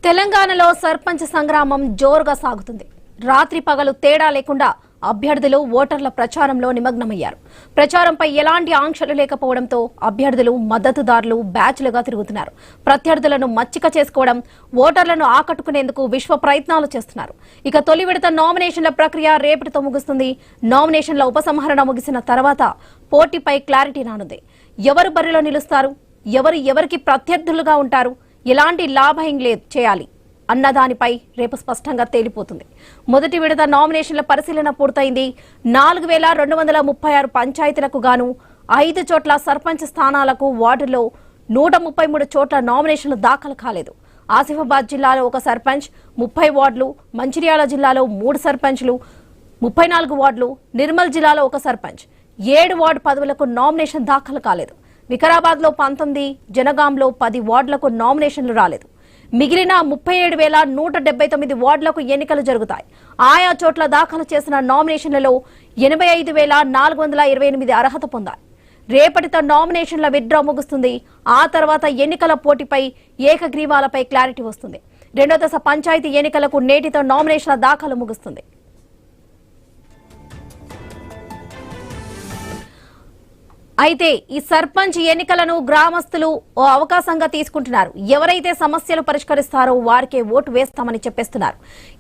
తెలంగాణలో సర్పంచ్ సంగ్రామం జోరుగా సాగుతుంది. రాత్రి పగలు తేడా లేకుండా అభ్యర్థులు ఓటర్ల ప్రచారంలో నిమగ్నమయ్యారు. ప్రచారంపై ఎలాంటి ఆంక్షలు లేకపోవడంతో అభ్యర్థులు మద్దతుదారులు బ్యాచ్లుగా తిరుగుతున్నారు. ప్రత్యర్థులను మచ్చిక చేసుకోవడం, ఓటర్లను ఆకట్టుకునేందుకు విశ్వ ప్రయత్నాలు చేస్తున్నారు. ఇక తొలి విడత నామినేషన్ల ప్రక్రియ రేపటితో ముగుస్తుంది. నామినేషన్ల ఉపసంహరణ ముగిసిన తర్వాత పోటీపై క్లారిటీ రానుంది. ఎవరు బరిలో నిలుస్తారు, ఎవరికి ప్రత్యర్థులుగా ఉంటారు, ఎలాంటి లాభం చేయాలి అన్నదానిపై రేపు స్పష్టంగా తేలిపోతుంది. మొదటి విడత నామినేషన్ల పరిశీలన పూర్తయింది. 4236 పంచాయతీలకు గాను 5 చోట్ల సర్పంచ్ స్థానాలకు వార్డుల్లో 133 చోట్ల నామినేషన్లు దాఖలు కాలేదు. ఆసిఫాబాద్ జిల్లాలో 1 సర్పంచ్, 30 వార్డులు, మంచిర్యాల జిల్లాలో 3 సర్పంచ్లు, 34 వార్డులు, నిర్మల్ జిల్లాలో 1 సర్పంచ్, 7 వార్డు పదవులకు నామినేషన్ దాఖలు కాలేదు. వికారాబాద్ లో 19, జనగాంలో 10 వార్డులకు నామినేషన్లు రాలేదు. మిగిలిన 37,179 వార్డులకు ఎన్నికలు జరుగుతాయి. ఆయా చోట్ల దాఖలు చేసిన నామినేషన్లలో 85,428 అర్హత పొందాయి. రేపటితో నామినేషన్ల విత్డ్రా ముగుస్తుంది. ఆ తర్వాత ఎన్నికల పోటీపై ఏకగ్రీవాలపై క్లారిటీ వస్తుంది. రెండో దశ పంచాయతీ ఎన్నికలకు నేటితో నామినేషన్ల దాఖలు ముగుస్తుంది. అయితే ఈ సర్పంచ్ ఎన్నికలను గ్రామస్తులు ఓ అవకాశంగా తీసుకుంటున్నారు. ఎవరైతే సమస్యలు పరిష్కరిస్తారో వారికే ఓటు వేస్తామని చెప్పేస్తున్నారు.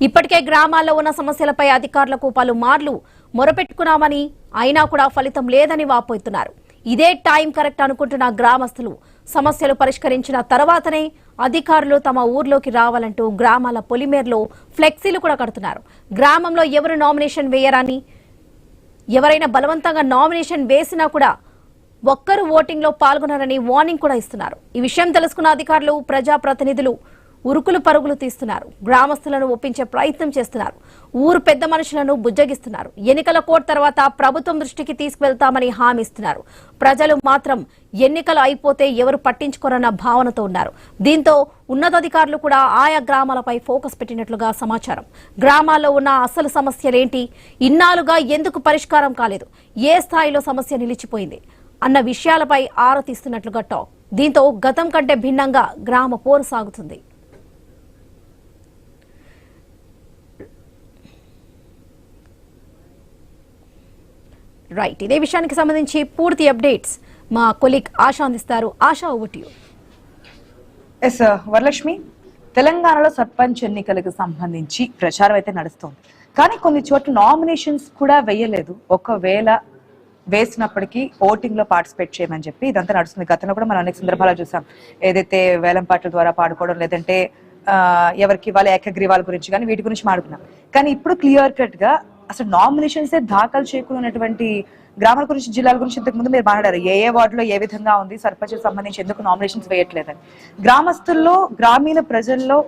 ఇప్పటికే గ్రామాల్లో ఉన్న సమస్యలపై అధికారులకు పలుమార్లు మొరపెట్టుకున్నామని, అయినా కూడా ఫలితం లేదని వాపోతున్నారు. ఇదే టైం కరెక్ట్ అనుకుంటున్న గ్రామస్తులు సమస్యలు పరిష్కరించిన తర్వాతనే అధికారులు తమ ఊర్లోకి రావాలంటూ గ్రామాల పొలిమేర్లో ఫ్లెక్సీలు కూడా కడుతున్నారు. గ్రామంలో ఎవరు నామినేషన్ వేయరాని, ఎవరైనా బలవంతంగా నామినేషన్ వేసినా కూడా ఒక్కరు ఓటింగ్ లో పాల్గొనారని వార్నింగ్ కూడా ఇస్తున్నారు. ఈ విషయం తెలుసుకున్న అధికారులు, ప్రజాప్రతినిధులు ఉరుకులు పరుగులు తీస్తున్నారు. గ్రామస్తులను ఒప్పించే ప్రయత్నం చేస్తున్నారు. ఊరు పెద్ద మనుషులను బుజ్జగిస్తున్నారు. ఎన్నికల కోడ్ తర్వాత ప్రభుత్వం దృష్టికి తీసుకువెళ్తామని హామీ ఇస్తున్నారు. ప్రజలు మాత్రం ఎన్నికలు అయిపోతే ఎవరు పట్టించుకోరన్న భావనతో ఉన్నారు. దీంతో ఉన్నతాధికారులు కూడా ఆయా గ్రామాలపై ఫోకస్ పెట్టినట్లుగా సమాచారం. గ్రామాల్లో ఉన్న అసలు సమస్యలేంటి, ఇన్నాళ్లుగా ఎందుకు పరిష్కారం కాలేదు, ఏ స్థాయిలో సమస్య నిలిచిపోయింది అన్న విషయాలపై ఆరా తీస్తున్నట్లుగా టాక్. దీంతో గతం కంటే భిన్నంగా గ్రామ పోరు సాగుతుంది. రైట్, ఇదే విషయానికి సంబంధించి పూర్తి అప్డేట్స్ మా కొలీగ్ ఆశా అందిస్తారు. Asha, over to you. Yes Varalakshmi, తెలంగాణలో సర్పంచ్ ఎన్నికలకు సంబంధించి ప్రచారం అయితే నడుస్తోంది. కానీ కొన్ని చోట్ల నామినేషన్స్ కూడా వేయలేదు. ఒకవేళ వేసినప్పటికీ ఓటింగ్ లో పార్టిసిపేట్ చేయమని చెప్పి ఇదంతా నడుస్తుంది. గతంలో కూడా మనం అనేక సందర్భాలు చూసాం. ఏదైతే వేలం పాటల ద్వారా పాడుకోవడం, లేదంటే ఎవరికి వాళ్ళ ఏకగ్రీవాల గురించి కానీ వీటి గురించి మాట్లాడుకున్నాం. కానీ ఇప్పుడు క్లియర్ కట్ గా అసలు నామినేషన్స్ దాఖలు చేయకున్నటువంటి గ్రామాల గురించి, జిల్లాల గురించి ఇంతకు ముందు మీరు మాట్లాడారు. ఏ వార్డులో ఏ విధంగా ఉంది, సర్పంచ్ సంబంధించి ఎందుకు నామినేషన్స్ వేయట్లేదని. గ్రామస్తుల్లో, గ్రామీణ ప్రజల్లో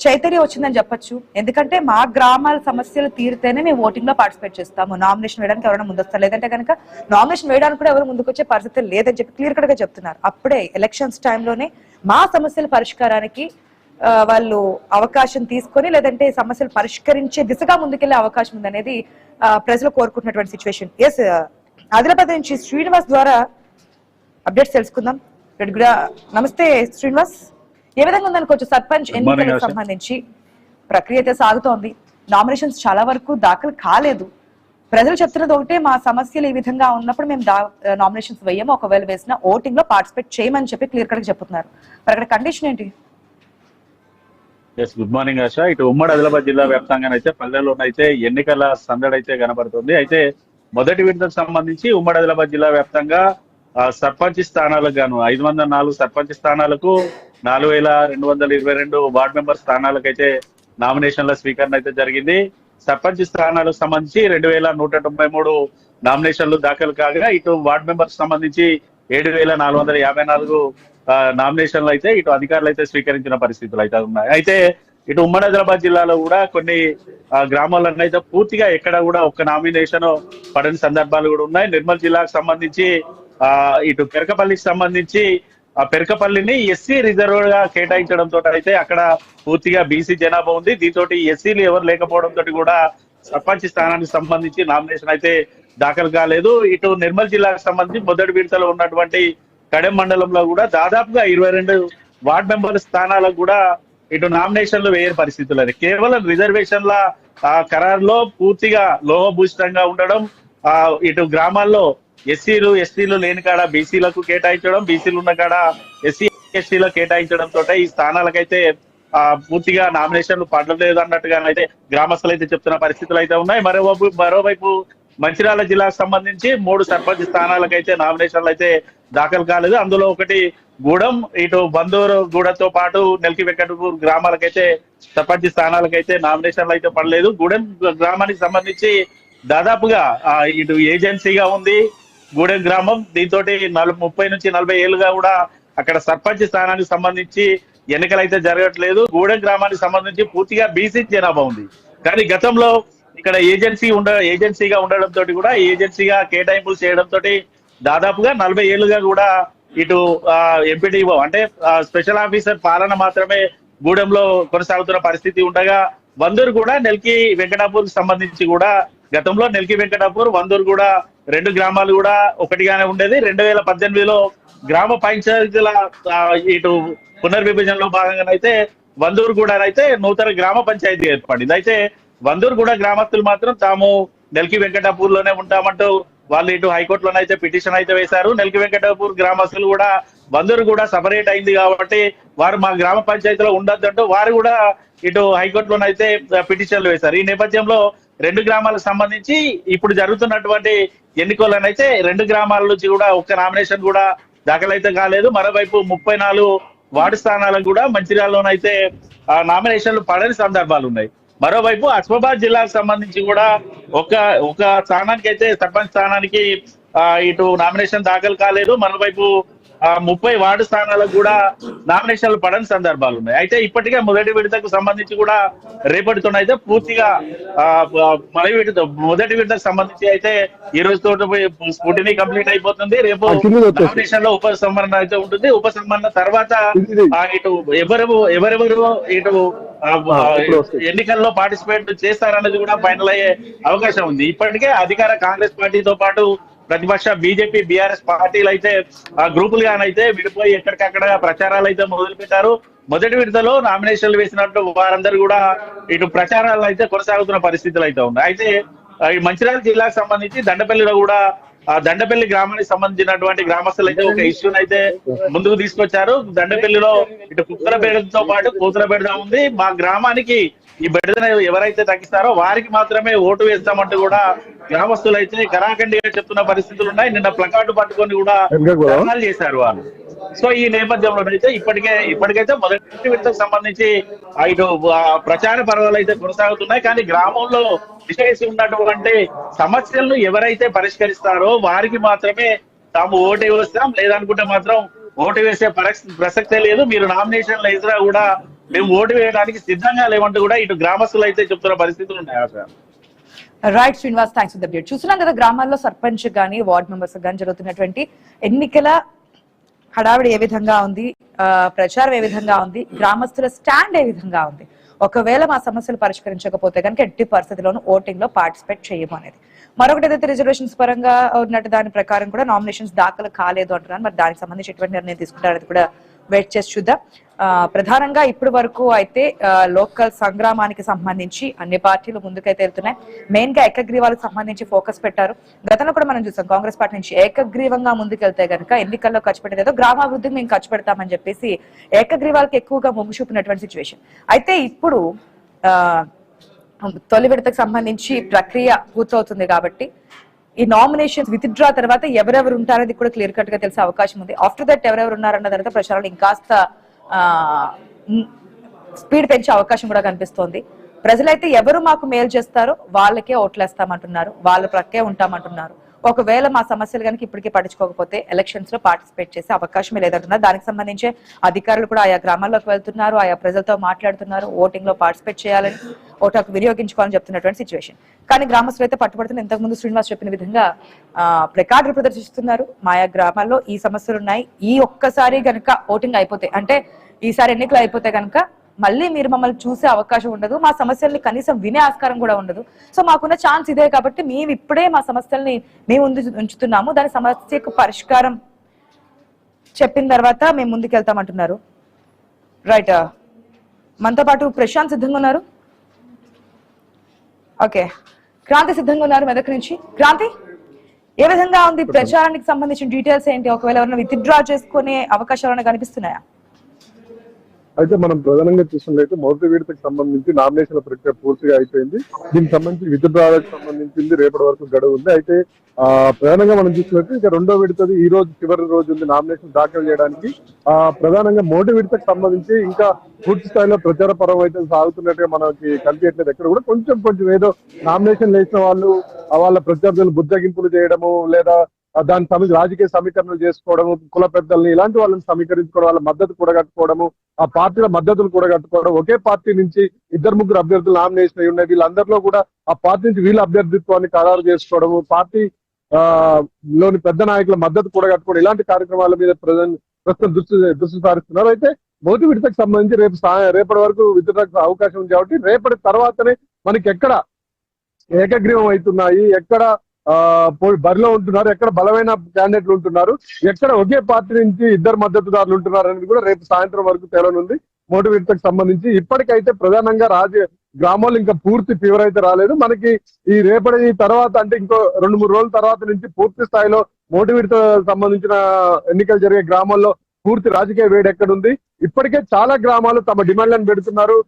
చైతన్యం వచ్చిందని చెప్పొచ్చు. ఎందుకంటే మా గ్రామాల సమస్యలు తీరితేనే మేము ఓటింగ్ లో పార్టిసిపేట్ చేస్తాము. నామినేషన్ వేయడానికి ఎవరైనా ముందొస్తారు, లేదంటే కనుక నామినేషన్ వేయడానికి కూడా ఎవరు ముందుకు వచ్చే పరిస్థితి లేదని చెప్పి క్లియర్ కట్ గా చెప్తున్నారు. అప్పుడే ఎలక్షన్స్ టైంలోనే మా సమస్యల పరిష్కారానికి వాళ్ళు అవకాశం తీసుకొని, లేదంటే సమస్యలు పరిష్కరించే దిశగా ముందుకెళ్లే అవకాశం ఉందనేది ప్రజలు కోరుకుంటున్నటువంటి సిచ్యువేషన్. ఎస్, ఆదిలాబాద్ నుంచి శ్రీనివాస్ ద్వారా అప్డేట్స్ తెలుసుకుందాం. నమస్తే శ్రీనివాస్, ఏ విధంగా ఉందనుకోవచ్చు సర్పంచ్ ఎన్నికలకు సంబంధించి ప్రక్రియ అయితే సాగుతోంది. నామినేషన్స్ చాలా వరకు దాఖలు కాలేదు. ప్రజలు చెప్తున్నది ఒకటే, మా సమస్యలు ఈ విధంగా ఉన్నప్పుడు మేము నామినేషన్స్ వేయము, ఒకవేళ వేసిన ఓటింగ్ లో పార్టిసిపేట్ చేయమని చెప్పి క్లియర్ కట్ చెప్తున్నారు. మరి అక్కడ కండిషన్ ఏంటి? గుడ్ మార్నింగ్ ఆశ. ఇటు ఉమ్మడి ఆదిలాబాద్ జిల్లా వ్యాప్తంగానైతే పల్లెల్లోనైతే ఎన్నికల సందడి అయితే కనబడుతుంది. అయితే మొదటి విడతకు సంబంధించి ఉమ్మడి ఆదిలాబాద్ జిల్లా వ్యాప్తంగా సర్పంచ్ స్థానాలకు గాను 504 సర్పంచ్ స్థానాలకు 4222 వార్డు మెంబర్ స్థానాలకైతే నామినేషన్ల స్వీకరణ అయితే జరిగింది. సర్పంచ్ స్థానాలకు సంబంధించి 2193 నామినేషన్లు దాఖలు కాగా, ఇటు వార్డు మెంబర్స్ సంబంధించి 7454 నామినేషన్లు అయితే ఇటు అధికారులు అయితే స్వీకరించిన పరిస్థితులు అయితే ఉన్నాయి. అయితే ఇటు ఉమ్మడి ఆదిలాబాద్ జిల్లాలో కూడా కొన్ని గ్రామాలను అయితే పూర్తిగా ఎక్కడ కూడా ఒక్క నామినేషన్ పడని సందర్భాలు కూడా ఉన్నాయి. నిర్మల్ జిల్లాకు సంబంధించి ఇటు పెరకపల్లికి సంబంధించి పెరకపల్లిని ఎస్సీ రిజర్వ్ గా కేటాయించడంతో అయితే అక్కడ పూర్తిగా బీసీ జనాభా ఉంది. దీంతో ఎస్సీలు ఎవరు లేకపోవడంతో కూడా సర్పంచ్ స్థానానికి సంబంధించి నామినేషన్ అయితే దాఖలు కాలేదు. ఇటు నిర్మల్ జిల్లాకు సంబంధించి మొదటి విడతలో ఉన్నటువంటి కడెం మండలంలో కూడా దాదాపుగా 22 వార్డు మెంబర్ స్థానాలకు కూడా ఇటు నామినేషన్లు వేయని పరిస్థితులు అది కేవలం రిజర్వేషన్ల ఖరారులో పూర్తిగా లోహభూషితంగా ఉండడం, ఇటు గ్రామాల్లో ఎస్సీలు ఎస్టీలు లేని కాడ బీసీలకు కేటాయించడం, బీసీలు ఉన్న కాడ ఎస్సీ ఎస్టీలకు కేటాయించడం తోటే ఈ స్థానాలకైతే పూర్తిగా నామినేషన్లు పడలేదు అన్నట్టుగానైతే గ్రామస్తులు అయితే చెప్తున్న పరిస్థితులు అయితే ఉన్నాయి. మరోవైపు మంచిర్యాల జిల్లాకు సంబంధించి 3 సర్పంచ్ స్థానాలకైతే నామినేషన్లు అయితే దాఖలు కాలేదు. అందులో ఒకటి గూడెం, ఇటు బందూరు గూడెంతో పాటు నెల్కి వెంకటపూర్ గ్రామాలకైతే సర్పంచ్ స్థానాలకైతే నామినేషన్లు అయితే పడలేదు. గూడెం గ్రామానికి సంబంధించి దాదాపుగా ఇటు ఏజెన్సీగా ఉంది గూడెం గ్రామం. దీంతో 30 నుంచి 40 ఏళ్ళుగా కూడా అక్కడ సర్పంచ్ స్థానానికి సంబంధించి ఎన్నికలు అయితే జరగట్లేదు. గూడెం గ్రామానికి సంబంధించి పూర్తిగా బీసీ జనాభా ఉంది. కానీ గతంలో ఇక్కడ ఏజెన్సీగా ఉండడంతో కూడా ఏజెన్సీగా కేటాయింపులు చేయడంతో దాదాపుగా 40 ఏళ్ళుగా కూడా ఇటు ఎంపీడీఓ అంటే స్పెషల్ ఆఫీసర్ పాలన మాత్రమే గూడెంలో కొనసాగుతున్న పరిస్థితి ఉండగా, వందూరు కూడా నెల్కి వెంకటాపూర్ సంబంధించి కూడా గతంలో నెల్కి వెంకటాపూర్ వందూరు కూడా 2 గ్రామాలు కూడా ఒకటిగానే ఉండేది. 2018లో గ్రామ పంచాయతీల ఇటు పునర్విభజనలో భాగంగానైతే వందూరు కూడా అయితే నూతన గ్రామ పంచాయతీ ఏర్పడింది. అయితే వందూరు కూడా గ్రామస్తులు మాత్రం తాము నెల్కి వెంకటాపూర్ లోనే ఉంటామంటూ వాళ్ళు ఇటు హైకోర్టులోనైతే పిటిషన్ అయితే వేశారు. నెల్కి వెంకటాపూర్ గ్రామస్తులు కూడా వందూరు కూడా సపరేట్ అయింది కాబట్టి వారు మా గ్రామ పంచాయతీలో ఉండొద్దంటూ వారు కూడా ఇటు హైకోర్టులోనైతే పిటిషన్లు వేశారు. ఈ నేపథ్యంలో 2 గ్రామాలకు సంబంధించి ఇప్పుడు జరుగుతున్నటువంటి ఎన్నికలనైతే 2 గ్రామాల నుంచి కూడా ఒక్క నామినేషన్ కూడా దాఖలైతే కాలేదు. మరోవైపు 34 వార్డు స్థానాలకు కూడా మంచిర్యాలలోనైతే నామినేషన్లు పడని సందర్భాలు ఉన్నాయి. మరోవైపు అస్మాబాద్ జిల్లాకు సంబంధించి కూడా ఒక స్థానానికి అయితే సర్పంచ్ స్థానానికి ఇటు నామినేషన్ దాఖలు కాలేదు. మరోవైపు 30 వార్డు స్థానాలకు కూడా నామినేషన్లు పడని సందర్భాలు ఉన్నాయి. అయితే ఇప్పటికే మొదటి విడతకు సంబంధించి కూడా రేపటితోనైతే పూర్తిగా మొదటి విడతకు సంబంధించి అయితే ఈ రోజుతో స్కూటీనీ కంప్లీట్ అయిపోతుంది. రేపు నామినేషన్ లో ఉపసంహరణ అయితే ఉంటుంది. ఉపసంహరణ తర్వాత ఇటు ఎవరెవరు ఇటు ఎన్నికల్లో పార్టిసిపేట్ చేస్తారన్నది కూడా ఫైనల్ అయ్యే అవకాశం ఉంది. ఇప్పటికే అధికార కాంగ్రెస్ పార్టీతో పాటు ప్రతిపక్ష బీజేపీ బీఆర్ఎస్ పార్టీలు అయితే గ్రూపులుగానైతే విడిపోయి ఎక్కడికక్కడ ప్రచారాలు అయితే మొదలు పెట్టారు. మొదటి విడతలో నామినేషన్లు వేసినట్టు వారందరూ కూడా ఇటు ప్రచారాలు అయితే కొనసాగుతున్న పరిస్థితులు అయితే ఉన్నాయి. అయితే ఈ మంచిర్యాల జిల్లాకు సంబంధించి దండపల్లిలో కూడా దండపల్లి గ్రామానికి సంబంధించినటువంటి గ్రామస్తులు అయితే ఒక ఇష్యూని అయితే ముందుకు తీసుకొచ్చారు. దండపల్లిలో ఇటు కుక్కల బెడదతో పాటు కూతుల బెడద ఉంది. మా గ్రామానికి ఈ బెడదను ఎవరైతే తగ్గిస్తారో వారికి మాత్రమే ఓటు వేస్తామంటూ కూడా గ్రామస్తులు అయితే కరాఖండిగా చెప్తున్న పరిస్థితులు ఉన్నాయి. నిన్న ప్లకార్డు పట్టుకొని కూడా ధర్నాలు చేశారు వాళ్ళు. సో ఈ నేపథ్యంలో అయితే ఇప్పటికైతే మొదటి విడతకు సంబంధించి ఇటు ప్రచార పర్వాలు అయితే కొనసాగుతున్నాయి. కానీ గ్రామంలో విషయసి ఉన్నటువంటి సమస్యలను ఎవరైతే పరిష్కరిస్తారో వారికి మాత్రమే తాము ఓటు వేస్తాం, లేదనుకుంటే మాత్రం ఓటు వేసే ప్రసక్తే లేదు. మీరు నామినేషన్లు వేసినా కూడా మేము ఓటు వేయడానికి సిద్ధంగా లేవంటూ కూడా ఇటు గ్రామస్తులు అయితే చెప్తున్న పరిస్థితులు ఉన్నాయి. Right Srinivas, thanks for the update. చూస్తున్నాం కదా గ్రామాల్లో సర్పంచ్ గానీ వార్డ్ మెంబర్స్ గానీ జరుగుతున్నటువంటి ఎన్నికల హడావిడి ఏ విధంగా ఉంది, ప్రచారం ఏ విధంగా ఉంది, గ్రామస్తుల స్టాండ్ ఏ విధంగా ఉంది. ఒకవేళ మా సమస్యలు పరిష్కరించకపోతే కనుక ఎట్టి పరిస్థితిలోనూ ఓటింగ్ లో పార్టిసిపేట్ చేయము అనేది. మరొకటి ఏదైతే రిజర్వేషన్స్ పరంగా ఉన్నట్టు దాని ప్రకారం కూడా నామినేషన్స్ దాఖలు కాలేదు అంటున్నారు. మరి దానికి సంబంధించి ఎటువంటి నిర్ణయం తీసుకుంటారనేది కూడా వెయిట్ చేసి చూద్దాం. ప్రధానంగా ఇప్పటి వరకు అయితే లోకల్ సంగ్రామానికి సంబంధించి అన్ని పార్టీలు ముందుకైతే వెళ్తున్నాయి. మెయిన్ గా ఏకగ్రీవాలకు సంబంధించి ఫోకస్ పెట్టారు. గతంలో కూడా మనం చూసాం కాంగ్రెస్ పార్టీ నుంచి ఏకగ్రీవంగా ముందుకెళ్తే కనుక ఎన్నికల్లో ఖర్చు పెట్టేదో గ్రామాభివృద్ధికి మేము ఖర్చు పెడతామని చెప్పేసి ఏకగ్రీవాలకు ఎక్కువగా మొగ్గు చూపినటువంటి సిచ్యువేషన్. అయితే ఇప్పుడు తొలి విడతకు సంబంధించి ప్రక్రియ పూర్తవుతుంది కాబట్టి ఈ నామినేషన్స్ విత్డ్రా తర్వాత ఎవరెవరు ఉంటారనేది కూడా క్లియర్ కట్ గా తెలిసే అవకాశం ఉంది. ఆఫ్టర్ దట్ ఎవరెవరు ఉన్నారన్న తర్వాత ప్రచారాలు ఇంకాస్త స్పీడ్ పెంచే అవకాశం కూడా కనిపిస్తోంది. ప్రజలైతే ఎవరు మాకు మేలు చేస్తారో వాళ్ళకే ఓట్లేస్తామంటున్నారు, వాళ్ళ ప్రక్కే ఉంటామంటున్నారు. ఒకవేళ మా సమస్యలు కనుక ఇప్పటికీ పట్టించుకోకపోతే ఎలక్షన్స్ లో పార్టిసిపేట్ చేసే అవకాశమే లేదంటున్నారు. దానికి సంబంధించి అధికారులు కూడా ఆయా గ్రామాల్లోకి వెళ్తున్నారు, ఆయా ప్రజలతో మాట్లాడుతున్నారు, ఓటింగ్ లో పార్టిసిపేట్ చేయాలని, ఓటు వినియోగించుకోవాలని చెప్తున్నటువంటి సిచ్యువేషన్. కానీ గ్రామస్తులు అయితే పట్టుబడుతున్న ఇంతకుముందు శ్రీనివాస్ చెప్పిన విధంగా ప్లకార్డులు ప్రదర్శిస్తున్నారు. ఆయా గ్రామాల్లో ఈ సమస్యలు ఉన్నాయి, ఈ ఒక్కసారి గనక ఓటింగ్ అయిపోతే అంటే ఈసారి ఎన్నికలు అయిపోతే కనుక మళ్ళీ మీరు మమ్మల్ని చూసే అవకాశం ఉండదు, మా సమస్యల్ని కనీసం వినే ఆస్కారం కూడా ఉండదు. సో మాకున్న ఛాన్స్ ఇదే కాబట్టి మేము ఇప్పుడే మా సమస్యల్ని మేము ఉంచుతున్నాము, దాని సమస్యకు పరిష్కారం చెప్పిన తర్వాత మేము ముందుకెళ్తామంటున్నారు. రైట్, మనతో పాటు ప్రశాంత్ సిద్ధంగా ఉన్నారు. ఓకే, క్రాంతి సిద్ధంగా ఉన్నారు మెదక్ నుంచి. క్రాంతి, ఏ విధంగా ఉంది ప్రచారానికి సంబంధించిన డీటెయిల్స్ ఏంటి? ఒకవేళ ఎవరైనా విత్డ్రా చేసుకునే అవకాశాలు కనిపిస్తున్నాయా? అయితే మనం ప్రధానంగా చూసినట్లయితే మొదటి విడతకు సంబంధించి నామినేషన్ల ప్రక్రియ పూర్తిగా అయిపోయింది. దీనికి సంబంధించి విత్డ్రాలకు సంబంధించింది రేపటి వరకు గడువు ఉంది. అయితే ప్రధానంగా మనం చూసినట్టు ఇక రెండో విడతది ఈ రోజు చివరి రోజు ఉంది నామినేషన్ దాఖలు చేయడానికి. ప్రధానంగా మొదటి విడతకు సంబంధించి ఇంకా పూర్తి స్థాయిలో ప్రచార పర్వం అయితే సాగుతున్నట్టుగా మనకి కనిపించట్లేదు. ఎక్కడ కూడా కొంచెం ఏదో నామినేషన్ వేసిన వాళ్ళు వాళ్ళ ప్రత్యర్థులను బుద్ధగింపులు చేయడము, లేదా దాని రాజకీయ సమీకరణలు చేసుకోవడము, కుల పెద్దల్ని ఇలాంటి వాళ్ళని సమీకరించుకోవడం, వాళ్ళ మద్దతు కూడగట్టుకోవడము, ఆ పార్టీల మద్దతులు కూడగట్టుకోవడం, ఒకే పార్టీ నుంచి 2-3 అభ్యర్థులు నామినేషన్ అయి ఉన్నాయి. వీళ్ళందరిలో కూడా ఆ పార్టీ నుంచి వీళ్ళ అభ్యర్థిత్వాన్ని ఖరారు చేసుకోవడము, పార్టీ లోని పెద్ద నాయకుల మద్దతు కూడగట్టుకోవడం, ఇలాంటి కార్యక్రమాల మీద ప్రస్తుతం దృష్టి సారిస్తున్నారు. అయితే మొదటి విడతకు సంబంధించి రేపటి వరకు విత్డ్రాకు అవకాశం ఉంది కాబట్టి రేపటి తర్వాతనే మనకి ఎక్కడ ఏకగ్రీవం అవుతున్నాయి, ఎక్కడ బరిలో ఉంటున్నారు, ఎక్కడ బలమైన క్యాండిడేట్లు ఉంటున్నారు, ఎక్కడ ఒకే పార్టీ నుంచి 2 మద్దతుదారులు ఉంటున్నారు అనేది కూడా రేపు సాయంత్రం వరకు తేలనుంది. మొదటి విడతకు సంబంధించి ఇప్పటికైతే ప్రధానంగా గ్రామాలు ఇంకా పూర్తి ఫీవర్ అయితే రాలేదు. మనకి ఈ రేపటి తర్వాత అంటే ఇంకో 2-3 రోజుల తర్వాత నుంచి పూర్తి స్థాయిలో మొదటి విడత సంబంధించిన ఎన్నికలు జరిగే గ్రామాల్లో పూర్తి రాజకీయ వేడి ఎక్కడుంది. ఇప్పటికే చాలా గ్రామాలు తమ డిమాండ్లను పెడుతున్నారు.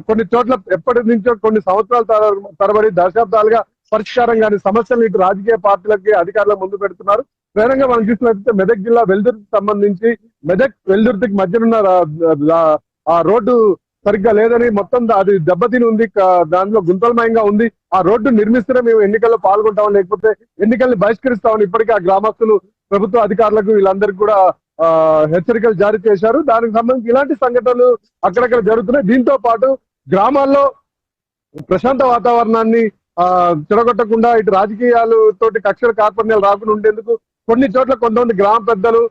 కొన్ని చోట్ల ఎప్పటి నుంచో కొన్ని సంవత్సరాల తరబడి దశాబ్దాలుగా పరిష్కారం కాని సమస్యలు ఇటు రాజకీయ పార్టీలకి అధికారుల ముందు పెడుతున్నారు. ప్రధానంగా మనం చూసినట్లయితే మెదక్ జిల్లా వెల్దుర్తికి సంబంధించి మెదక్ వెల్దుర్తికి మధ్యనున్న ఆ రోడ్డు సరిగ్గా లేదని, మొత్తం అది దెబ్బతిని ఉంది, దాంట్లో గుంతలమయంగా ఉంది. ఆ రోడ్డు నిర్మిస్తేనే మేము ఎన్నికల్లో పాల్గొంటామని, లేకపోతే ఎన్నికల్ని బహిష్కరిస్తామని ఇప్పటికే ఆ గ్రామస్తులు ప్రభుత్వ అధికారులకు వీళ్ళందరికీ కూడా హెచ్చరికలు జారీ చేశారు. దానికి సంబంధించి ఇలాంటి సంఘటనలు అక్కడక్కడ జరుగుతున్నాయి. దీంతో పాటు గ్రామాల్లో ప్రశాంత వాతావరణాన్ని చెడగొట్టకుండా ఇటు రాజకీయాలు తోటి కక్షల కార్పణ్యాలు రాకుండా ఉండేందుకు కొన్ని చోట్ల కొంతమంది గ్రామ పెద్దలు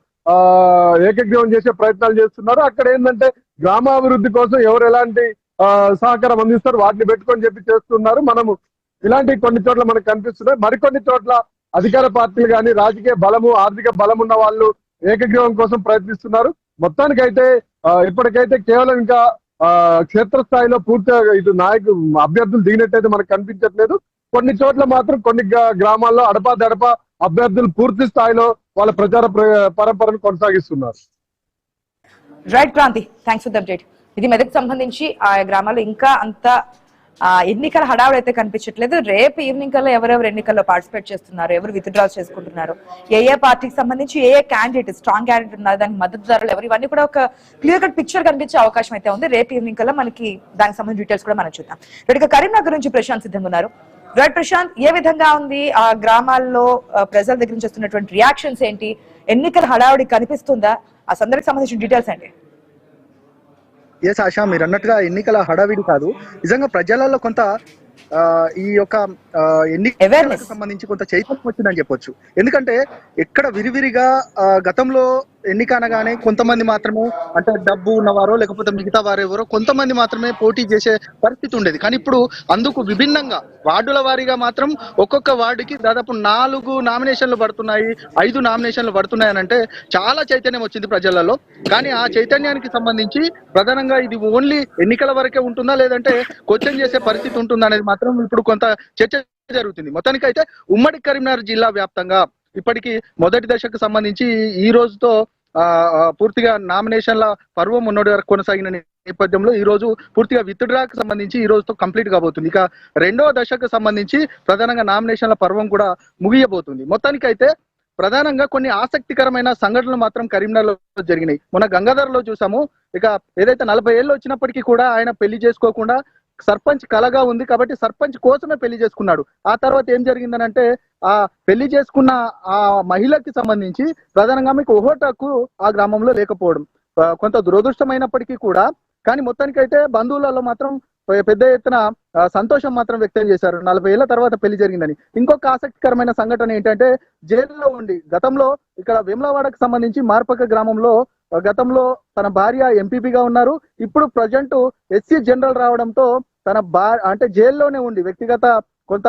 ఏకగ్రీవం చేసే ప్రయత్నాలు చేస్తున్నారు. అక్కడ ఏంటంటే గ్రామాభివృద్ధి కోసం ఎవరు ఎలాంటి సహకారం అందిస్తారు వాటిని పెట్టుకొని చెప్పి చేస్తున్నారు. మనము ఇలాంటి కొన్ని చోట్ల మనకు కనిపిస్తున్నాయి. మరికొన్ని చోట్ల అధికార పార్టీలు కానీ రాజకీయ బలము ఆర్థిక బలం ఉన్న వాళ్ళు ఏకగ్రీవం కోసం ప్రయత్నిస్తున్నారు. మొత్తానికైతే ఇప్పటికైతే కేవలం ఇంకా క్షేత్రస్థాయిలో పూర్తిగా ఇటు అభ్యర్థులు దిగినట్టయితే మనకు కనిపించట్లేదు. కొన్ని చోట్ల మాత్రం కొన్ని గ్రామాల్లో అడపా అభ్యర్థులు పూర్తి స్థాయిలో వాళ్ళ ప్రచార పరంపరను కొనసాగిస్తున్నారు. Right Kranthi, thanks for the update. ఇది మెదక్ సంబంధించి ఆ గ్రామాల్లో ఇంకా అంత ఎన్నికల హడావుడు అయితే కనిపించట్లేదు. రేపు ఈవినింగ్ కల్లా ఎవరెవరు ఎన్నికల్లో పార్టిసిపేట్ చేస్తున్నారు, ఎవరు విత్డ్రాల్స్ చేసుకుంటున్నారు, ఏ పార్టీకి సంబంధించి ఏ క్యాండిడేట్ స్ట్రాంగ్ క్యాండిడేట్ ఉన్నారు, దానికి మద్దతుదారులు ఎవరు, ఇవన్నీ కూడా ఒక క్లియర్ కట్ పిక్చర్ కనిపించే అవకాశం అయితే ఉంది. రేపు ఈవినింగ్ కల్లా మనకి దానికి సంబంధించిన డీటెయిల్స్ కూడా మనం చూద్దాం. ఇక కరీంనగర్ నుంచి ప్రశాంత్ సిద్ధంగా ఉన్నారు. రైట్ ప్రశాంత్, ఏ విధంగా ఉంది ఆ గ్రామాల్లో ప్రజల దగ్గర నుంచి వస్తున్నటువంటి రియాక్షన్స్ ఏంటి? ఎన్నికల హడావుడి కనిపిస్తుందా? ఆ సందర్భానికి సంబంధించిన డీటెయిల్స్ ఏంటి? ఎస్ ఆశా, మీరు అన్నట్టుగా ఎన్నికల హడావిడి కాదు, నిజంగా ప్రజలలో కొంత ఈ యొక్క ఎన్నికలకు సంబంధించి కొంత చైతన్యం వచ్చిందని చెప్పొచ్చు. ఎందుకంటే ఎక్కడ విరివిరిగా గతంలో ఎన్నిక అనగానే కొంతమంది మాత్రమే, అంటే డబ్బు ఉన్నవారో లేకపోతే మిగతా వారెవరో కొంతమంది మాత్రమే పోటీ చేసే పరిస్థితి ఉండేది. కానీ ఇప్పుడు అందుకు విభిన్నంగా వార్డుల వారీగా మాత్రం ఒక్కొక్క వార్డుకి దాదాపు 4 నామినేషన్లు పడుతున్నాయి, 5 నామినేషన్లు పడుతున్నాయి అని అంటే చాలా చైతన్యం వచ్చింది ప్రజలలో. కానీ ఆ చైతన్యానికి సంబంధించి ప్రధానంగా ఇది ఓన్లీ ఎన్నికల వరకే ఉంటుందా లేదంటే క్వశ్చన్ చేసే పరిస్థితి ఉంటుందా అనేది మాత్రం ఇప్పుడు కొంత చర్చ జరుగుతుంది. మొత్తానికైతే ఉమ్మడి కరీంనగర్ జిల్లా వ్యాప్తంగా ఇప్పటికీ మొదటి దశకు సంబంధించి ఈ రోజుతో పూర్తిగా నామినేషన్ల పర్వం ఉన్నటి వరకు కొనసాగిన నేపథ్యంలో ఈ రోజు పూర్తిగా విత్డ్రాకు సంబంధించి ఈ రోజుతో కంప్లీట్ కాబోతుంది. ఇక రెండవ దశకు సంబంధించి ప్రధానంగా నామినేషన్ల పర్వం కూడా ముగియబోతుంది. మొత్తానికైతే ప్రధానంగా కొన్ని ఆసక్తికరమైన సంఘటనలు మాత్రం కరీంనగర్లో జరిగినాయి. మొన్న గంగాధర్లో చూసాము. ఇక ఏదైతే 40 ఏళ్ళు వచ్చినప్పటికీ కూడా ఆయన పెళ్లి చేసుకోకుండా సర్పంచ్ కలగా ఉంది కాబట్టి సర్పంచ్ కోసమే పెళ్లి చేసుకున్నాడు. ఆ తర్వాత ఏం జరిగిందనంటే ఆ పెళ్లి చేసుకున్న ఆ మహిళకి సంబంధించి ప్రధానంగా మీకు ఓహోటాకు ఆ గ్రామంలో లేకపోవడం కొంత దురదృష్టమైనప్పటికీ కూడా, కానీ మొత్తానికైతే బంధువులలో మాత్రం పెద్ద ఎత్తున సంతోషం మాత్రం వ్యక్తం చేశారు 40 ఏళ్ల తర్వాత పెళ్లి జరిగిందని. ఇంకొక ఆసక్తికరమైన సంఘటన ఏంటంటే జైల్లో ఉండి గతంలో ఇక్కడ వేములవాడకు సంబంధించి మార్పక గ్రామంలో గతంలో తన భార్య ఎంపీపీగా ఉన్నారు. ఇప్పుడు ప్రజెంట్ ఎస్సీ జనరల్ రావడంతో తన అంటే జైల్లోనే ఉండి వ్యక్తిగత కొంత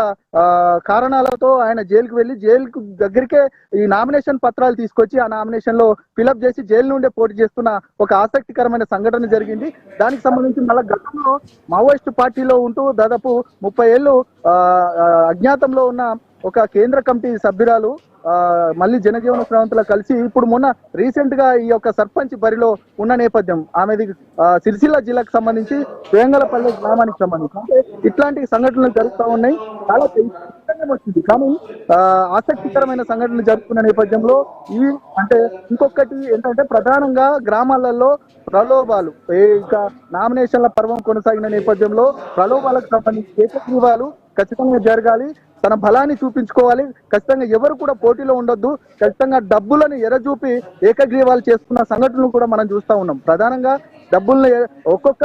కారణాలతో ఆయన జైలుకు వెళ్ళి జైలుకు దగ్గరికే ఈ నామినేషన్ పత్రాలు తీసుకొచ్చి ఆ నామినేషన్ లో ఫిలప్ చేసి జైలు నుండే పోటీ చేస్తున్న ఒక ఆసక్తికరమైన సంఘటన జరిగింది. దానికి సంబంధించి మళ్ళీ గతంలో మావోయిస్టు పార్టీలో ఉంటూ దాదాపు 30 ఏళ్ళు అజ్ఞాతంలో ఉన్న ఒక కేంద్ర కమిటీ సభ్యురాలు మళ్ళీ జనజీవన స్రవంతిలో కలిసి ఇప్పుడు మొన్న రీసెంట్ గా ఈ యొక్క సర్పంచ్ బరిలో ఉన్న నేపథ్యం ఆమెది సిరిసిల్ల జిల్లాకు సంబంధించి వేంగలపల్లి గ్రామానికి సంబంధించి. అంటే ఇట్లాంటి సంఘటనలు జరుగుతూ ఉన్నాయి. చాలా వచ్చింది కానీ ఆసక్తికరమైన సంఘటనలు జరుగుతున్న నేపథ్యంలో ఇవి అంటే ఇంకొకటి ఏంటంటే ప్రధానంగా గ్రామాలలో ప్రలోభాలు ఇక నామినేషన్ల పర్వం కొనసాగిన నేపథ్యంలో ప్రలోభాలకు సంబంధించి ఏకగ్రీవాలు ఖచ్చితంగా జరగాలి, తన బలాన్ని చూపించుకోవాలి, ఖచ్చితంగా ఎవరు కూడా పోటీలో ఉండొద్దు, ఖచ్చితంగా డబ్బులను ఎరచూపి ఏకగ్రీవాలు చేసుకున్న సంఘటనలు కూడా మనం చూస్తా ఉన్నాం. ప్రధానంగా డబ్బుల్ని ఒక్కొక్క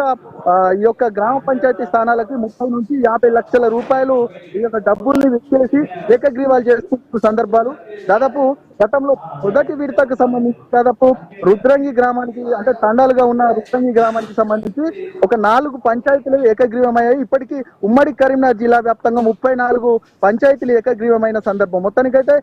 ఈ యొక్క గ్రామ పంచాయతీ స్థానాలకి 30 నుంచి 50 లక్షల రూపాయలు ఈ యొక్క డబ్బుల్ని విచ్చేసి ఏకగ్రీవాలు చేసుకుంటున్న సందర్భాలు దాదాపు గతంలో మొదటి విడతకు సంబంధించి దాదాపు రుద్రంగి గ్రామానికి అంటే తండాలుగా ఉన్న రుద్రంగి గ్రామానికి సంబంధించి ఒక 4 పంచాయతీలు ఏకగ్రీవమయ్యాయి. ఇప్పటికీ ఉమ్మడి కరీంనగర్ జిల్లా వ్యాప్తంగా 34 పంచాయతీలు ఏకగ్రీవమైన సందర్భం. మొత్తానికైతే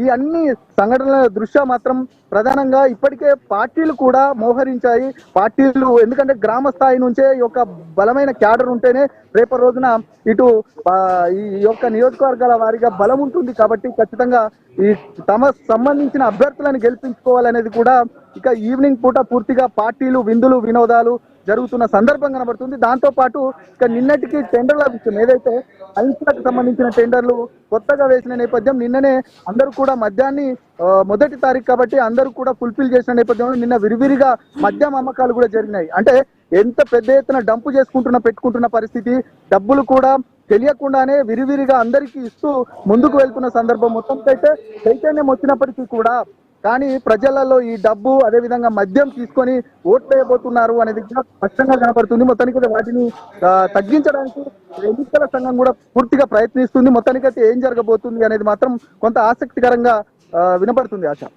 ఈ అన్ని సంఘటనల దృష్ట్యా మాత్రం ప్రధానంగా ఇప్పటికే పార్టీలు కూడా మోహరించాయి. పార్టీలు ఎందుకంటే గ్రామ స్థాయి నుంచే ఈ యొక్క బలమైన క్యాడర్ ఉంటేనే రేపటి రోజున ఇటు ఈ యొక్క నియోజకవర్గాల వారీగా బలం ఉంటుంది. కాబట్టి ఖచ్చితంగా ఈ తమ సంబంధించిన అభ్యర్థులను గెలిపించుకోవాలనేది కూడా ఇక ఈవినింగ్ పూట పూర్తిగా పార్టీలు విందులు వినోదాలు జరుగుతున్న సందర్భం కనబడుతుంది. దాంతో పాటు ఇక నిన్నటికి టెండర్ల విషయం ఏదైతే ఐన్స్లకు సంబంధించిన టెండర్లు కొత్తగా వేసిన నేపథ్యం నిన్ననే అందరూ కూడా మద్యాన్ని 1వ తారీఖు కాబట్టి అందరూ కూడా ఫుల్ఫిల్ చేసిన నేపథ్యంలో నిన్న విరివిరిగా మద్యం అమ్మకాలు కూడా జరిగినాయి. అంటే ఎంత పెద్ద ఎత్తున డంపు పెట్టుకుంటున్న పరిస్థితి, డబ్బులు కూడా తెలియకుండానే విరివిరిగా అందరికీ ఇస్తూ ముందుకు వెళ్తున్న సందర్భం. మొత్తంకైతే చైతన్యం వచ్చినప్పటికీ కూడా కానీ ప్రజలలో ఈ డబ్బు అదేవిధంగా మద్యం తీసుకొని ఓట్లు వేయబోతున్నారు అనేది కూడా స్పష్టంగా కనపడుతుంది. మొత్తానికి వాటిని తగ్గించడానికి ఎన్నికల సంఘం కూడా పూర్తిగా ప్రయత్నిస్తుంది. మొత్తానికైతే ఏం జరగబోతుంది అనేది మాత్రం కొంత ఆసక్తికరంగా వినపడుతుంది. ఆశ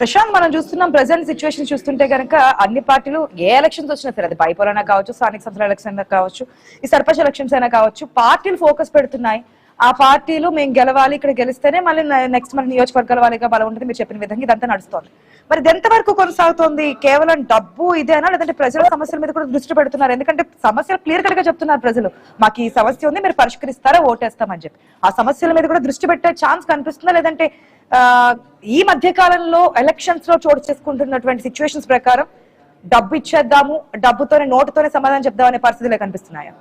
ప్రశాంత్, మనం చూస్తున్నాం ప్రెసెంట్ సిచ్యువేషన్ చూస్తుంటే కనుక అన్ని పార్టీలు ఏ ఎలక్షన్స్ వచ్చినా సరే అది బైపోల్ అయినా కావచ్చు, స్థానిక సంస్థల ఎలక్షన్ అయినా కావచ్చు, ఈ సర్పంచ్ ఎలక్షన్స్ అయినా కావచ్చు, పార్టీలు ఫోకస్ పెడుతున్నాయి. ఆ పార్టీలు మేము గెలవాలి, ఇక్కడ గెలిస్తేనే మళ్ళీ నెక్స్ట్ మన నియోజకవర్గాల వారిగా బలం ఉంటుంది మీరు చెప్పిన విధంగా ఇదంతా నడుస్తోంది. మరి ఇది ఎంతవరకు కొనసాగుతోంది? కేవలం డబ్బు ఇదేనా, లేదంటే ప్రజల సమస్యల మీద కూడా దృష్టి పెడుతున్నారు? ఎందుకంటే సమస్యలు క్లియర్ కట్ గా చెప్తున్నారు ప్రజలు, మాకు ఈ సమస్య ఉంది మీరు పరిష్కరిస్తారా ఓటేస్తామని చెప్పి. ఆ సమస్యల మీద కూడా దృష్టి పెట్టే ఛాన్స్ కనిపిస్తుందా, లేదంటే ఈ మధ్య కాలంలో ఎలక్షన్స్ లో చోటు చేసుకుంటున్నటువంటి సిచ్యువేషన్స్ ప్రకారం డబ్బు ఇచ్చేద్దాము, డబ్బుతోనే నోటుతోనే సమాధానం చెప్దామనే పరిస్థితులే కనిపిస్తున్నాయా?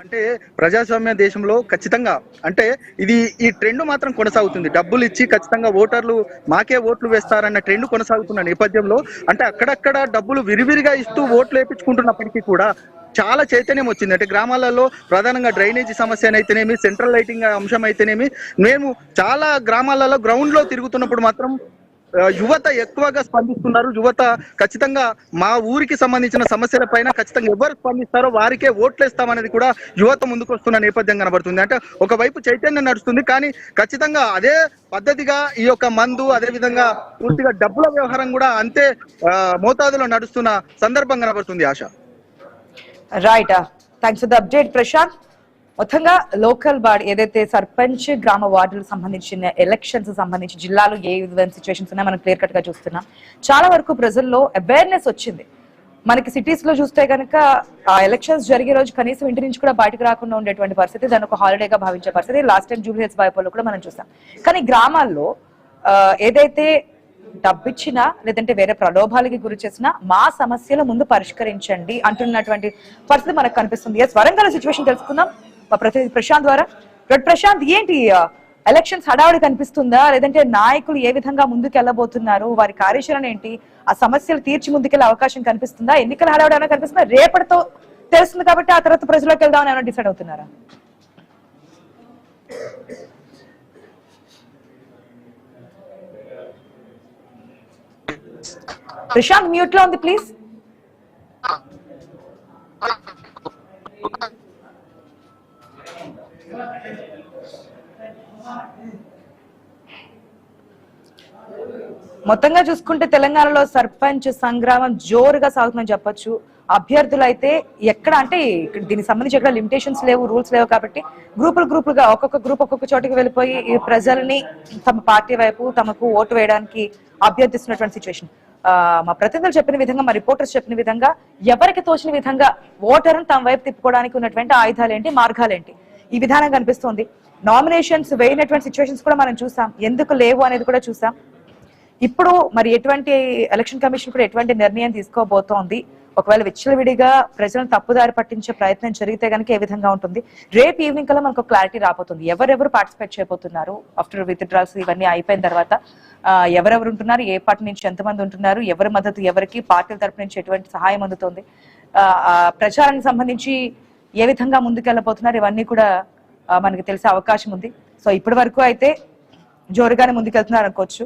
అంటే ప్రజాస్వామ్య దేశంలో ఖచ్చితంగా అంటే ఈ ట్రెండ్ మాత్రం కొనసాగుతుంది. డబ్బులు ఇచ్చి ఖచ్చితంగా ఓటర్లు మాకే ఓట్లు వేస్తారన్న ట్రెండ్ కొనసాగుతున్న నేపథ్యంలో అంటే అక్కడక్కడ డబ్బులు విరివిరిగా ఇస్తూ ఓట్లు వేయించుకుంటున్నప్పటికీ కూడా చాలా చైతన్యం వచ్చింది. అంటే గ్రామాలలో ప్రధానంగా డ్రైనేజీ సమస్య అయితేనేమి, సెంట్రల్ లైటింగ్ అంశం అయితేనేమి, మేము చాలా గ్రామాలలో గ్రౌండ్ లో తిరుగుతున్నప్పుడు మాత్రం యువత ఎక్కువగా స్పందిస్తున్నారు. యువత ఖచ్చితంగా మా ఊరికి సంబంధించిన సమస్యల పైన ఖచ్చితంగా ఎవరు స్పందిస్తారో వారికే ఓట్లేస్తామనేది కూడా యువత ముందుకు వస్తున్న నేపథ్యం కనబడుతుంది. అంటే ఒకవైపు చైతన్యం నడుస్తుంది, కానీ ఖచ్చితంగా అదే పద్ధతిగా ఈ యొక్క మందు అదే విధంగా పూర్తిగా డబ్బుల వ్యవహారం కూడా అంతే మోతాదులో నడుస్తున్న సందర్భం కనబడుతుంది. ఆశ right, thanks for the update Prashant. మొత్తంగా లోకల్ బాడీ ఏదైతే సర్పంచ్ గ్రామ వార్డులకు సంబంధించిన ఎలక్షన్స్ సంబంధించి జిల్లాలో ఏ విధమైన సిచ్యువేషన్స్ ఉన్నాయో మనం క్లియర్ కట్ గా చూస్తున్నాం. చాలా వరకు ప్రజల్లో అవేర్నెస్ వచ్చింది. మనకి సిటీస్ లో చూస్తే కనుక ఆ ఎలక్షన్స్ జరిగే రోజు కనీసం ఇంటి నుంచి కూడా బయటకు రాకుండా ఉండేటువంటి పరిస్థితి, దాని ఒక హాలిడేగా భావించే పరిస్థితి లాస్ట్ టైం జూబ్లీ హిల్స్ బైపోల్లో కూడా మనం చూసాం. కానీ గ్రామాల్లో ఏదైతే డబ్బిచ్చినా లేదంటే వేరే ప్రలోభాలకి గురి చేసినా మా సమస్యల ముందు పరిష్కరించండి అంటున్నటువంటి పరిస్థితి మనకు కనిపిస్తుంది. వరంగల్ సిచ్యువేషన్ తెలుసుకుందాం ప్రతినిధి ప్రశాంత్ ద్వారా. ప్రశాంత్, ఏంటి ఎలక్షన్స్ హడావుడి కనిపిస్తుందా, లేదంటే నాయకులు ఏ విధంగా ముందుకు వెళ్ళబోతున్నారు, వారి కార్యాచరణ ఏంటి, ఆ సమస్యలు తీర్చి ముందుకెళ్లే అవకాశం కనిపిస్తుందా, ఎన్నికల హడావుడి ఏమైనా కనిపిస్తుందా, రేపటితో తెలుస్తుంది కాబట్టి ఆ తర్వాత ప్రజలకు వెళ్దామని ఏమైనా డిసైడ్ అవుతున్నారా? ప్రశాంత్ మ్యూట్ లో ఉంది ప్లీజ్. మొత్తంగా చూసుకుంటే తెలంగాణలో సర్పంచ్ సంగ్రామం జోరుగా సాగుతుందని చెప్పొచ్చు. అభ్యర్థులు అయితే ఎక్కడ అంటే ఇక్కడ దీనికి సంబంధించి ఎక్కడ లిమిటేషన్స్ లేవు, రూల్స్ లేవు కాబట్టి గ్రూపులుగా ఒక్కొక్క గ్రూప్ ఒక్కొక్క చోటికి వెళ్ళిపోయి ఈ ప్రజల్ని తమ పార్టీ వైపు తమకు ఓటు వేయడానికి అభ్యర్థిస్తున్నటువంటి సిచ్యువేషన్. మా ప్రతినిధులు చెప్పిన విధంగా, మా రిపోర్టర్స్ చెప్పిన విధంగా ఎవరికి తోచిన విధంగా ఓటర్ను తమ వైపు తిప్పుకోవడానికి ఉన్నటువంటి ఆయుధాలేంటి, మార్గాలేంటి, ఈ విధానం కనిపిస్తోంది. నామినేషన్స్ వేయనటువంటి సిచ్యువేషన్స్ కూడా మనం చూసాం, ఎందుకు లేవు అనేది కూడా చూసాం. ఇప్పుడు మరి ఎటువంటి ఎలక్షన్ కమిషన్ కూడా ఎటువంటి నిర్ణయం తీసుకోబోతోంది, ఒకవేళ విచ్చలవిడిగా ప్రజలను తప్పుదారి పట్టించే ప్రయత్నం జరిగితే కనుక ఏ విధంగా ఉంటుంది, రేపు ఈవినింగ్ కల్లా మనకు క్లారిటీ రాబోతుంది. ఎవరెవరు పార్టిసిపేట్ చేయబోతున్నారు ఆఫ్టర్ విత్డ్రాల్స్ ఇవన్నీ అయిపోయిన తర్వాత, ఎవరెవరు ఉంటున్నారు, ఏ పార్టీ నుంచి ఎంతమంది ఉంటున్నారు, ఎవరి మద్దతు ఎవరికి, పార్టీల తరపు నుంచి ఎటువంటి సహాయం అందుతుంది, ప్రచారానికి సంబంధించి ఏ విధంగా ముందుకెళ్ళబోతున్నారు, ఇవన్నీ కూడా మనకి తెలిసే అవకాశం ఉంది. సో ఇప్పటి వరకు అయితే జోరుగానే ముందుకెళ్తున్నారు అనుకోవచ్చు.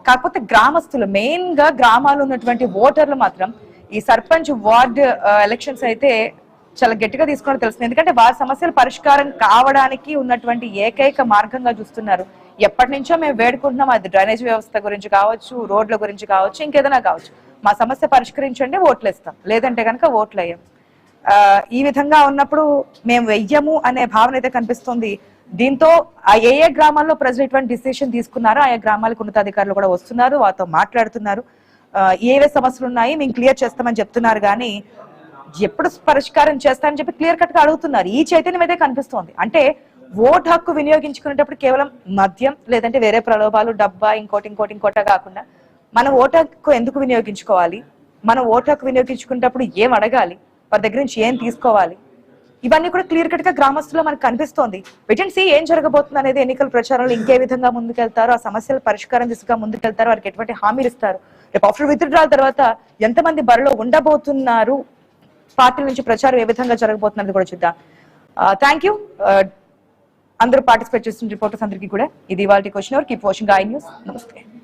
కాకపోతే గ్రామస్తులు, మెయిన్ గా గ్రామాలు ఉన్నటువంటి ఓటర్లు మాత్రం ఈ సర్పంచ్ వార్డ్ ఎలక్షన్స్ అయితే చాలా గట్టిగా తీసుకోవడం తెలుస్తుంది. ఎందుకంటే వారి సమస్యల పరిష్కారం కావడానికి ఉన్నటువంటి ఏకైక మార్గంగా చూస్తున్నారు. ఎప్పటి నుంచో మేము వేడుకుంటున్నాం, అది డ్రైనేజ్ వ్యవస్థ గురించి కావచ్చు, రోడ్ల గురించి కావచ్చు, ఇంకేదైనా కావచ్చు, మా సమస్య పరిష్కరించండి ఓట్లు ఇస్తాం, లేదంటే కనుక ఓట్లు వేయం. ఈ విధంగా ఉన్నప్పుడు మేము వెయ్యము అనే భావన అయితే కనిపిస్తుంది. దీంతో ఏ గ్రామాల్లో ప్రజలు ఎటువంటి డిసిషన్ తీసుకున్నారో ఆయా గ్రామాలకు ఉన్నతాధికారులు కూడా వస్తున్నారు, వారితో మాట్లాడుతున్నారు, ఏవే సమస్యలు ఉన్నాయి మేము క్లియర్ చేస్తామని చెప్తున్నారు. కానీ ఎప్పుడు పరిష్కారం చేస్తారని చెప్పి క్లియర్ కట్ గా అడుగుతున్నారు. ఈ చైతన్యం అయితే కనిపిస్తోంది. అంటే ఓటు హక్కు వినియోగించుకునేటప్పుడు కేవలం మద్యం లేదంటే వేరే ప్రలోభాలు, డబ్బా, ఇంకోట కాకుండా మనం ఓటు హక్కు ఎందుకు వినియోగించుకోవాలి, మనం ఓటు హక్కు వినియోగించుకునేటప్పుడు ఏం అడగాలి, వారి దగ్గర నుంచి ఏం తీసుకోవాలి, ఇవన్నీ కూడా క్లియర్ కట్ గా గ్రామస్తుల్లో మనకు కనిపిస్తోంది. వెయిట్ అండ్ సీ ఏం జరగబోతుంది అనేది, ఎన్నికల ప్రచారంలో ఇంకే విధంగా ముందుకెళ్తారు, ఆ సమస్యల పరిష్కారం దిశగా ముందుకెళ్తారు, వారికి ఎటువంటి హామీలు ఇస్తారు, రేపు ఆఫ్టర్ విత్డ్రాల్ తర్వాత ఎంతమంది బరిలో ఉండబోతున్నారు, పార్టీ నుంచి ప్రచారం ఏ విధంగా జరగబోతున్నది కూడా చూద్దాం. థ్యాంక్ యూ అందరూ పార్టిసిపేట్ చేస్తున్న రిపోర్టర్స్ అందరికీ కూడా. ఇది ఇవాల్టి question hour. Keep watching I news. నమస్తే.